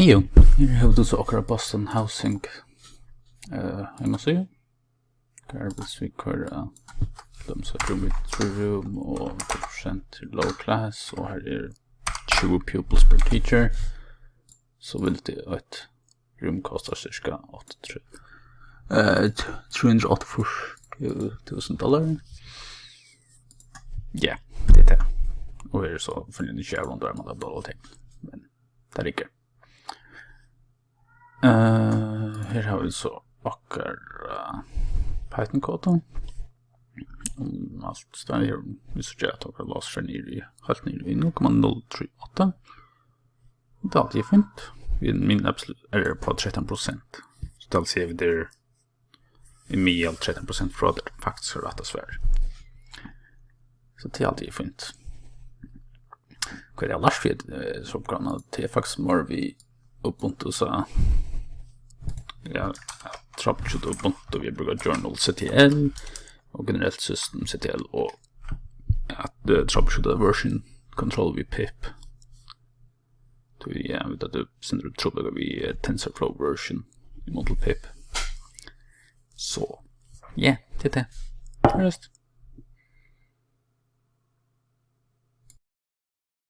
Hejo, her har du så akkurat Boston Housing hemmasida. Her hvis vi kører de som rum i 3 room og 2% til low class, og her 20 pupils per teacher, så vil det et rum kosta cirka $384,000. Ja, det det. Og her så finner ni ikke rundt der med det og ting, men det ikke. Her har vi så akkurat Python-koden. Allt står her, vi ser at dere låser helt ned i 0,038. Det er alltid fint. Min absolut er på 13%. Så da ser vi der i mye av 13% fra det faktisk er rett og svær. Så det er alltid fint. Hva er det allars for så oppgavene? Det er faktisk mer vi Ubuntu så ja, troubleshoot Ubuntu, vi bruker Journal CTL og generelt system CTL og at troubleshoot version control vi pip. Ja, vet at du sender ut trouble vi TensorFlow version i model pip. Så, ja, det er det. Rest.